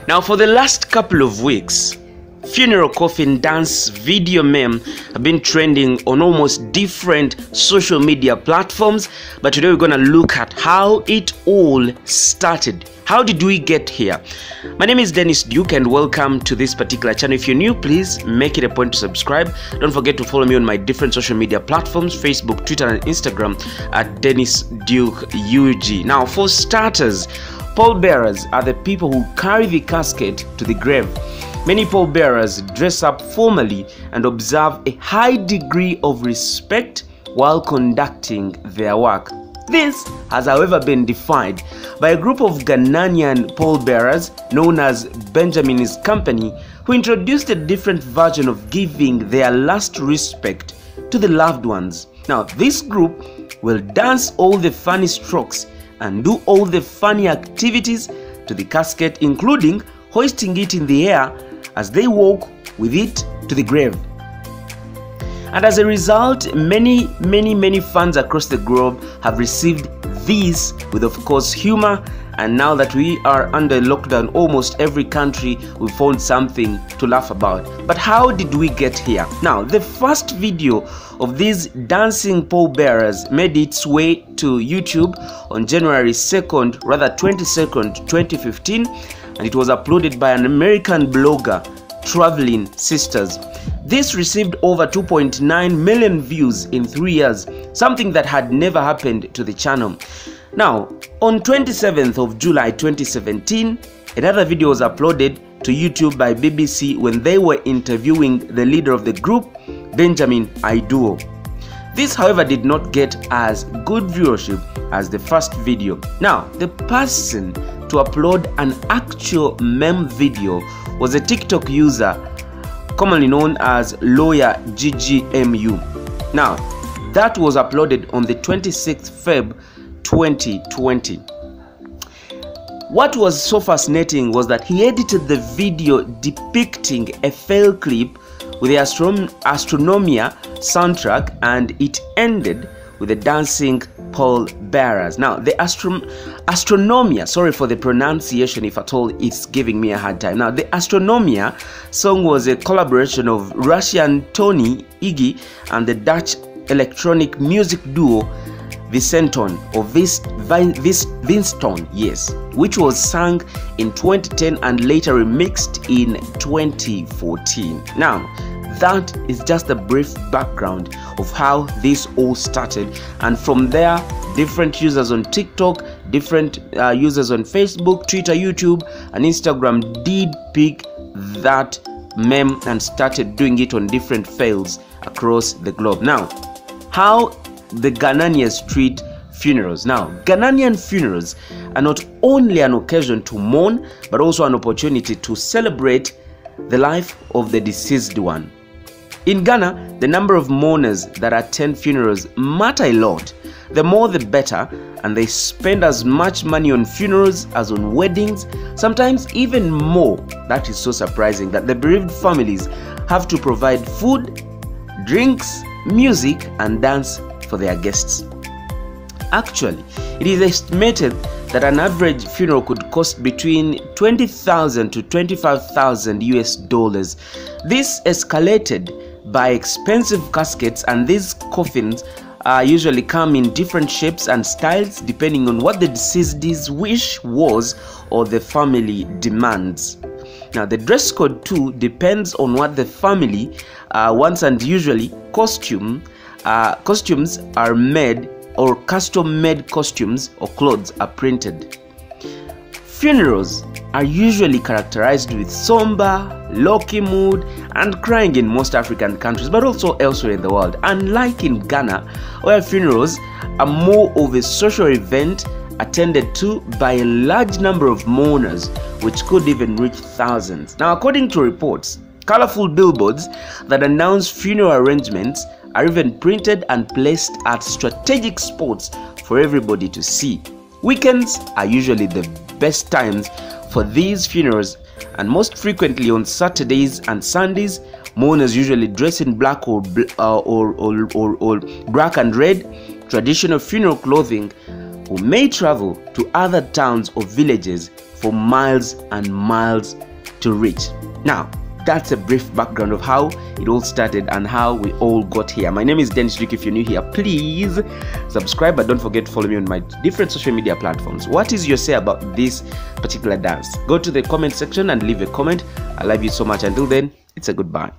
Now, for the last couple of weeks, funeral coffin dance video meme have been trending on almost different social media platforms, but today we're going to look at how it all started. How did we get here? My name is Dennis Duke and welcome to this particular channel. If you're new, please make it a point to subscribe. Don't forget to follow me on my different social media platforms, Facebook, Twitter and Instagram at Dennis Duke UG. Now, for starters, pallbearers are the people who carry the casket to the grave. Many pallbearers dress up formally and observe a high degree of respect while conducting their work. This has, however, been defied by a group of Ghanaian pallbearers known as Benjamin's Company, who introduced a different version of giving their last respect to the loved ones. Now, this group will dance all the funny strokes and do all the funny activities to the casket, including hoisting it in the air as they walk with it to the grave. And as a result, many fans across the globe have received this with, of course, humor. And now that we are under lockdown, almost every country we found something to laugh about. But how did we get here? Now, the first video of these dancing pallbearers made its way to YouTube on January 2nd, rather 22nd, 2015, and it was uploaded by an American blogger, Traveling Sisters. This received over 2.9 million views in 3 years, something that had never happened to the channel. Now, on 27th of July 2017, another video was uploaded to YouTube by BBC when they were interviewing the leader of the group, Benjamin Iduo. This, however, did not get as good viewership as the first video. Now, the person to upload an actual meme video was a TikTok user commonly known as Lawyer GGMU. Now, that was uploaded on the 26th Feb 2020. What was so fascinating was that he edited the video depicting a fail clip with the Astronomia soundtrack, and it ended with the dancing pallbearers. Now, the Astronomia, sorry for the pronunciation if at all it's giving me a hard time. Now, the Astronomia song was a collaboration of Russian Tony Iggy and the Dutch electronic music duo Vincentone, or Vincentone, yes, which was sung in 2010 and later remixed in 2014. Now, that is just a brief background of how this all started, and from there, different users on TikTok, different users on Facebook, Twitter, YouTube and Instagram did pick that meme and started doing it on different fails across the globe. Now, how the Ghanaians treat funerals. Now, Ghanaian funerals are not only an occasion to mourn, but also an opportunity to celebrate the life of the deceased one. In Ghana, the number of mourners that attend funerals matter a lot. The more the better, and they spend as much money on funerals as on weddings, sometimes even more. That is so surprising that the bereaved families have to provide food, drinks, music and dance for their guests. Actually, it is estimated that an average funeral could cost between $20,000 to $25,000 US. This escalated by expensive caskets, and these coffins usually come in different shapes and styles depending on what the deceased's wish was or the family demands. Now, the dress code too depends on what the family wants, and usually costumes are made, or custom-made costumes or clothes are printed. Funerals are usually characterized with somber, low-key mood and crying in most African countries, but also elsewhere in the world. Unlike in Ghana, where funerals are more of a social event attended to by a large number of mourners, which could even reach thousands. Now, according to reports, colorful billboards that announce funeral arrangements are even printed and placed at strategic spots for everybody to see. Weekends are usually the best times for these funerals, and most frequently on Saturdays and Sundays, mourners usually dress in black or black and red, traditional funeral clothing, who may travel to other towns or villages for miles and miles to reach. Now, that's a brief background of how it all started and how we all got here. My name is Dennis Duke. If you're new here, please subscribe, but don't forget to follow me on my different social media platforms. What is your say about this particular dance? Go to the comment section and leave a comment. I love you so much. Until then, it's a goodbye.